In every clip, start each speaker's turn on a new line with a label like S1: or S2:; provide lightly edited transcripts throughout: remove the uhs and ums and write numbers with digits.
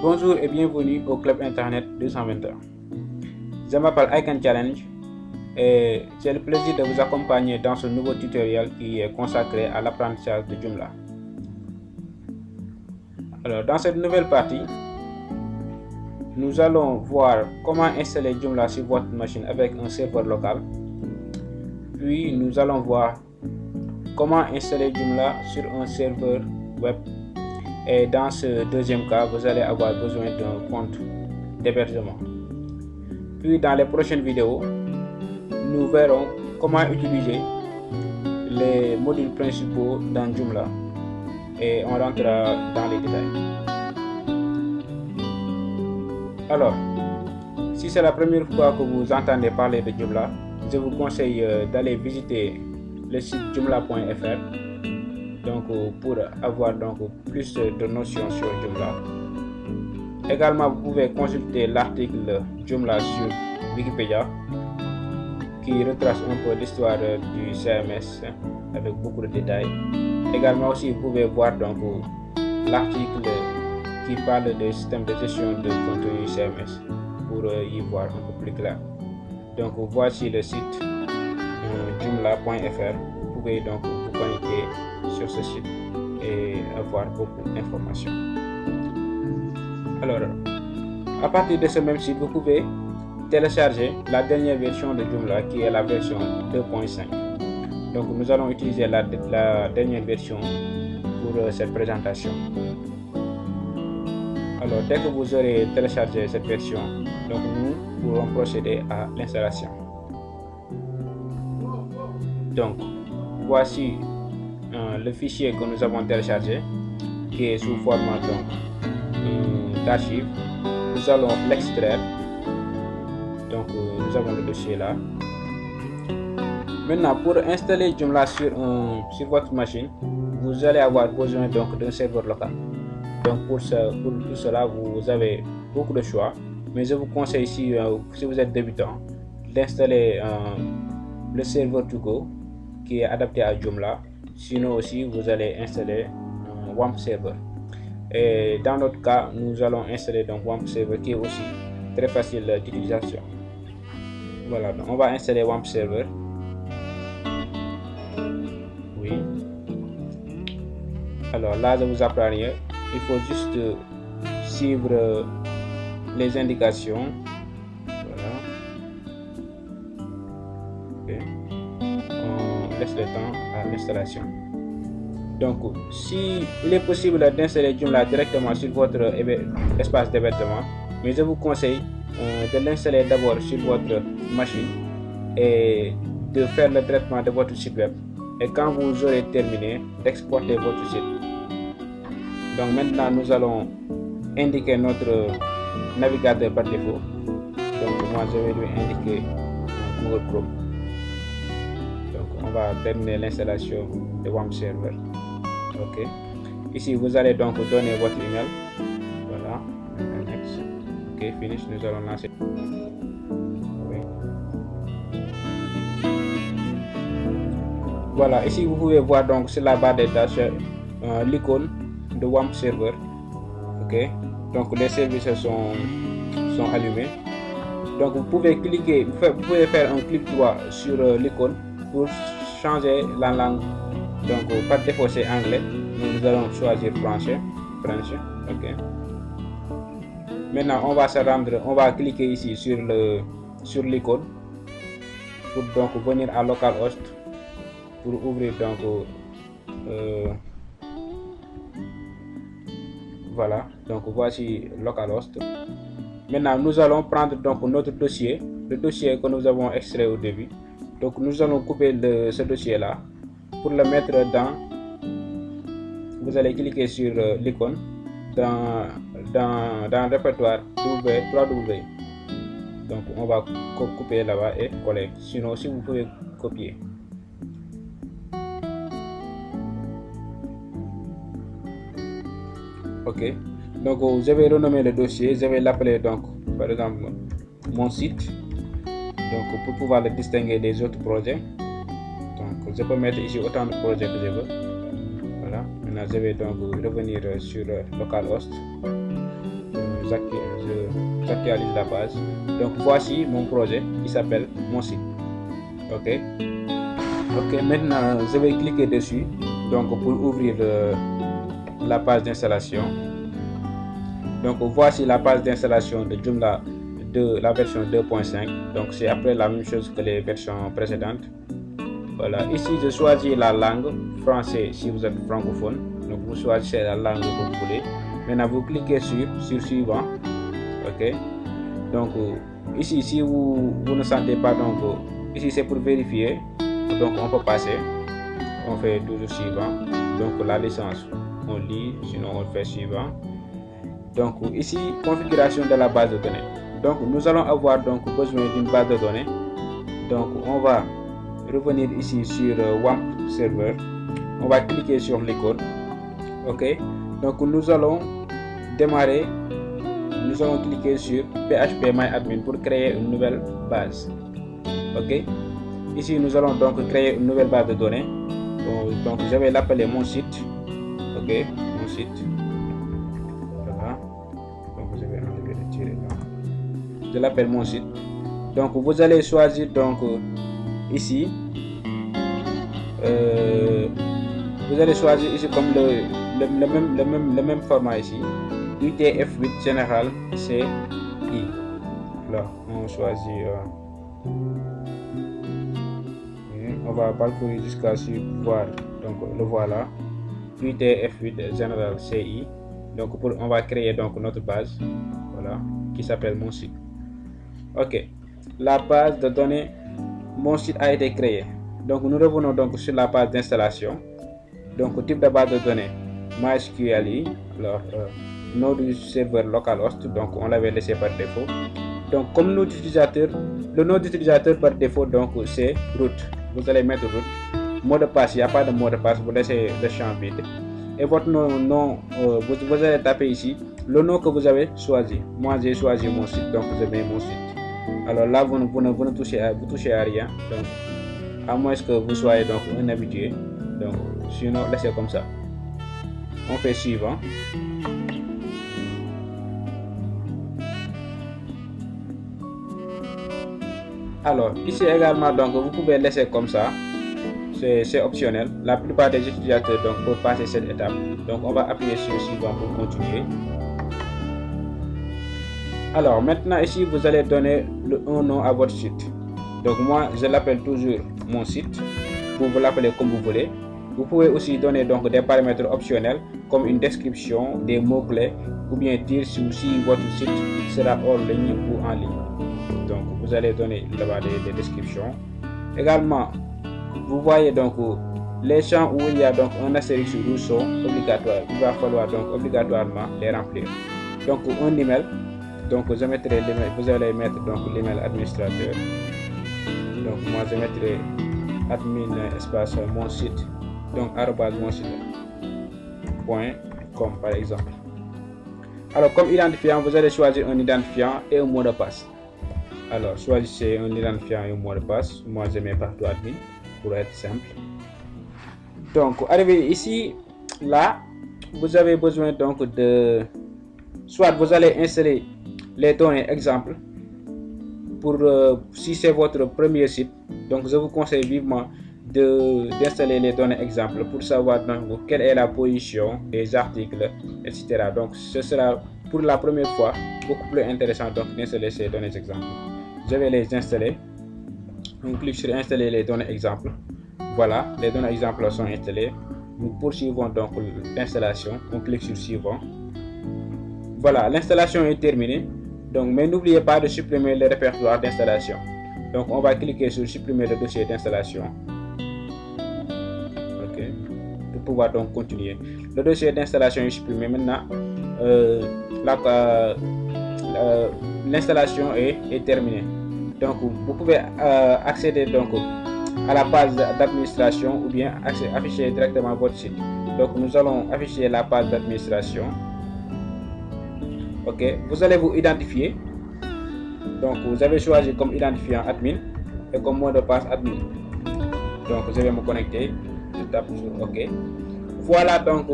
S1: Bonjour et bienvenue au Club Internet 221. Je m'appelle Icon Challenge et j'ai le plaisir de vous accompagner dans ce nouveau tutoriel qui est consacré à l'apprentissage de Joomla. Alors, dans cette nouvelle partie, nous allons voir comment installer Joomla sur votre machine avec un serveur local. Puis, nous allons voir comment installer Joomla sur un serveur web. Et dans ce deuxième cas, vous allez avoir besoin d'un compte d'hébergement. Puis dans les prochaines vidéos, nous verrons comment utiliser les modules principaux dans Joomla et on rentrera dans les détails. Alors, si c'est la première fois que vous entendez parler de Joomla, je vous conseille d'aller visiter le site joomla.fr. Donc pour avoir plus de notions sur Joomla. Également, vous pouvez consulter l'article Joomla sur Wikipédia qui retrace un peu l'histoire du CMS avec beaucoup de détails. Également aussi, vous pouvez voir l'article qui parle des systèmes de gestion de contenu CMS pour y voir un peu plus clair. Donc voici le site joomla.fr. Vous pouvez donc vous connecter sur ce site et avoir beaucoup d'informations. Alors, à partir de ce même site, vous pouvez télécharger la dernière version de Joomla qui est la version 2.5. Donc nous allons utiliser la dernière version pour cette présentation. Alors dès que vous aurez téléchargé cette version, donc nous pourrons procéder à l'installation. Donc voici le fichier que nous avons téléchargé qui est sous format d'archive. Nous allons l'extraire. Donc nous avons le dossier là. Maintenant, pour installer Joomla sur votre machine, vous allez avoir besoin d'un serveur local. Donc pour tout cela, vous avez beaucoup de choix, mais je vous conseille si vous êtes débutant d'installer le serveur to go qui est adapté à Joomla. Sinon aussi, vous allez installer un WAMP server. Et dans notre cas, nous allons installer WAMP server qui est aussi très facile d'utilisation. Voilà, donc on va installer WAMP server. Oui. Alors là, je vous apprends rien. Il faut juste suivre les indications. Voilà. Okay. On laisse le temps à l'installation. Donc, si il est possible d'installer Joomla directement sur votre espace d'hébergement, mais je vous conseille de l'installer d'abord sur votre machine et de faire le traitement de votre site web. Et quand vous aurez terminé, d'exporter votre site. Donc maintenant, nous allons indiquer notre navigateur par défaut. Donc moi, je vais lui indiquer Google Chrome. Donc on va terminer l'installation de WAMP Server. Ok. Ici, vous allez donc donner votre email. Voilà. Next. Ok, finish. Nous allons lancer. Oui. Voilà. Ici, vous pouvez voir donc sur la barre des tâches l'icône de WAMP Server. Ok. Donc les services sont allumés. Donc vous pouvez cliquer. Vous pouvez faire un clic droit sur l'icône pour changer la langue. Donc par défaut c'est anglais, nous allons choisir français. Ok. Maintenant on va cliquer ici sur l'icône pour venir à localhost pour ouvrir voilà, donc voici localhost. Maintenant nous allons prendre notre dossier, le dossier que nous avons extrait au début. Donc nous allons couper ce dossier là. Pour le mettre vous allez cliquer sur l'icône dans le répertoire www. Donc on va couper là-bas et coller. Sinon, si vous pouvez copier. Ok. Donc je vais renommer le dossier. Je vais l'appeler par exemple mon site. Donc pour pouvoir le distinguer des autres projets. Donc je peux mettre ici autant de projets que je veux. Voilà. Maintenant je vais revenir sur localhost. j'actualise la page. Donc voici mon projet qui s'appelle mon site. Ok, maintenant je vais cliquer dessus donc pour ouvrir la page d'installation. Donc voici la page d'installation de Joomla de la version 2.5. donc c'est après la même chose que les versions précédentes. Voilà, ici je choisis la langue français si vous êtes francophone, donc vous choisissez la langue que vous voulez. Maintenant vous cliquez sur suivant. Ok, donc ici si vous ne sentez pas, donc ici c'est pour vérifier, donc on peut passer, on fait toujours suivant. Donc la licence on lit, sinon on fait suivant. Donc ici configuration de la base de données. Donc nous allons avoir donc besoin d'une base de données. Donc on va revenir ici sur WAMP serveur, on va cliquer sur l'icône. Ok, donc nous allons démarrer, nous allons cliquer sur phpMyAdmin pour créer une nouvelle base. Ok, ici nous allons donc créer une nouvelle base de données. Donc je vais l'appeler mon site. Ok, mon site. Voilà, donc je vais enlever le tiret là. Je l'appelle mon site. Donc vous allez choisir donc ici, vous allez choisir ici comme le même format ici, UTF-8 général CI. Là on choisit, on va parcourir jusqu'à voir, donc le voilà, UTF-8 général CI. Donc on va créer donc notre base, voilà, qui s'appelle mon site. Ok, la base de données mon site a été créée. Donc nous revenons donc sur la page d'installation. Donc type de base de données MySQL. Alors nom du serveur localhost, donc on l'avait laissé par défaut. Donc comme nom d'utilisateur, le nom d'utilisateur par défaut donc c'est root. Vous allez mettre root. Mot de passe, il n'y a pas de mot de passe, vous laissez le champ vide. Et votre nom, vous allez taper ici le nom que vous avez choisi. Moi j'ai choisi mon site, donc je mets mon site. Alors là vous ne touchez à rien, donc à moins que vous soyez donc un habitué. Donc sinon laissez comme ça. On fait suivant. Alors ici également donc vous pouvez laisser comme ça, c'est optionnel. La plupart des utilisateurs donc peuvent passer cette étape. Donc on va appuyer sur suivant pour continuer. Alors maintenant ici vous allez donner un nom à votre site. Donc moi je l'appelle toujours mon site. Vous l'appelez comme vous voulez. Vous pouvez aussi donner donc des paramètres optionnels comme une description, des mots-clés, ou bien dire si votre site sera hors ligne ou en ligne. Donc vous allez donner là-bas des descriptions. Également, vous voyez donc les champs où il y a donc un astérisque rouge sont obligatoires. Il va falloir donc obligatoirement les remplir. Donc un email. Donc je mettrai l'email, vous allez mettre donc l'email administrateur. Donc moi je mettrai admin espace mon site, donc @monsite.com par exemple. Alors comme identifiant, vous allez choisir un identifiant et un mot de passe. Alors choisissez un identifiant et un mot de passe. Moi je mets partout admin pour être simple. Donc arrivé ici, là vous avez besoin donc de, soit vous allez installer les données exemple pour si c'est votre premier site. Donc je vous conseille vivement d'installer les données exemple pour savoir donc quelle est la position des articles, etc. Donc ce sera pour la première fois beaucoup plus intéressant donc d'installer ces données exemples. Je vais les installer. On clique sur installer les données exemple. Voilà, les données exemples sont installées. Nous poursuivons donc l'installation. On clique sur suivant. Voilà, l'installation est terminée. Donc, mais n'oubliez pas de supprimer le répertoire d'installation. Donc, on va cliquer sur supprimer le dossier d'installation. Ok, pour pouvoir donc continuer. Le dossier d'installation est supprimé. Maintenant, l'installation est terminée. Donc, vous pouvez accéder donc à la page d'administration ou bien afficher directement votre site. Donc, nous allons afficher la page d'administration. Ok, vous allez vous identifier. Donc vous avez choisi comme identifiant admin et comme mot de passe admin. Donc je vais me connecter. Je tape sur OK. Voilà donc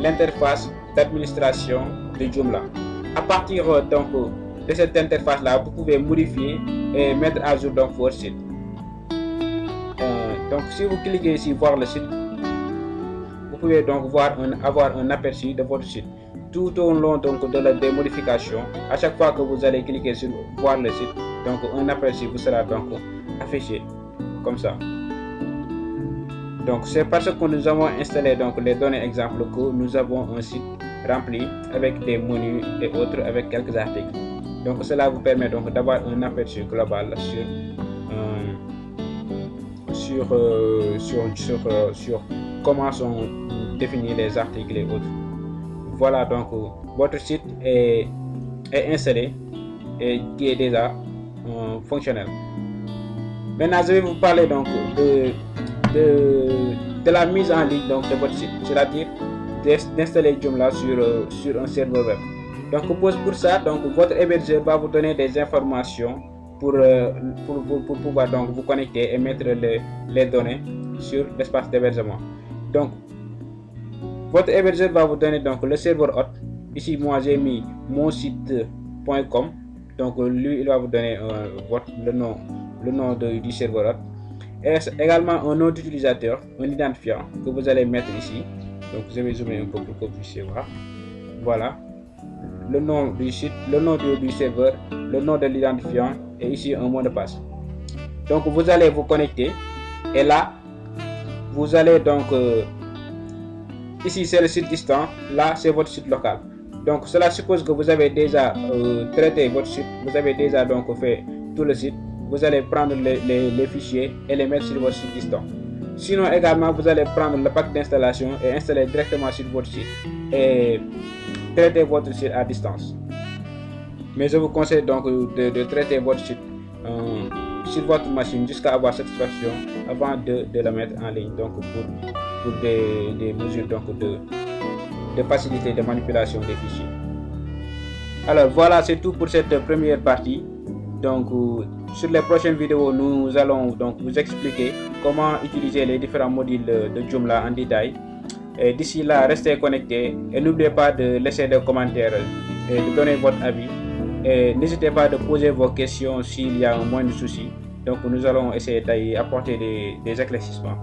S1: l'interface d'administration de Joomla. à partir donc de cette interface là, vous pouvez modifier et mettre à jour donc votre site. Donc si vous cliquez ici voir le site, vous pouvez donc avoir un aperçu de votre site tout au long donc des modifications. À chaque fois que vous allez cliquer sur voir le site, donc un aperçu vous sera donc affiché comme ça. Donc c'est parce que nous avons installé donc les données exemples que nous avons un site rempli avec des menus et autres avec quelques articles. Donc cela vous permet donc d'avoir un aperçu global sur comment sont définis les articles et autres. Voilà, donc votre site est installé et qui est déjà fonctionnel. Maintenant je vais vous parler donc de la mise en ligne donc de votre site, c'est-à-dire d'installer Joomla sur un serveur web. Donc pour ça, donc votre hébergeur va vous donner des informations pour pouvoir donc vous connecter et mettre les données sur l'espace d'hébergement. Donc votre hébergeur va vous donner donc le serveur hôte. Ici moi j'ai mis monsite.com. Donc lui il va vous donner le nom du serveur hôte. Et également un nom d'utilisateur, un identifiant que vous allez mettre ici. Donc je vais zoomer un peu pour que vous puissiez voir. Voilà. Le nom du site, le nom du serveur, le nom de l'identifiant et ici un mot de passe. Donc vous allez vous connecter et là vous allez donc ici c'est le site distant, là c'est votre site local. Donc cela suppose que vous avez déjà traité votre site, vous avez déjà donc fait tout le site. Vous allez prendre les fichiers et les mettre sur votre site distant. Sinon également vous allez prendre le pack d'installation et installer directement sur votre site et traiter votre site à distance. Mais je vous conseille donc de traiter votre site sur votre machine jusqu'à avoir satisfaction avant de le mettre en ligne, donc pour des mesures donc de facilité de manipulation des fichiers. Alors voilà, c'est tout pour cette première partie. Donc sur les prochaines vidéos nous allons donc vous expliquer comment utiliser les différents modules de Joomla en détail. Et d'ici là, restez connectés et n'oubliez pas de laisser des commentaires et de donner votre avis. Et n'hésitez pas de poser vos questions s'il y a un moindre souci. Donc nous allons essayer d'y apporter des éclaircissements.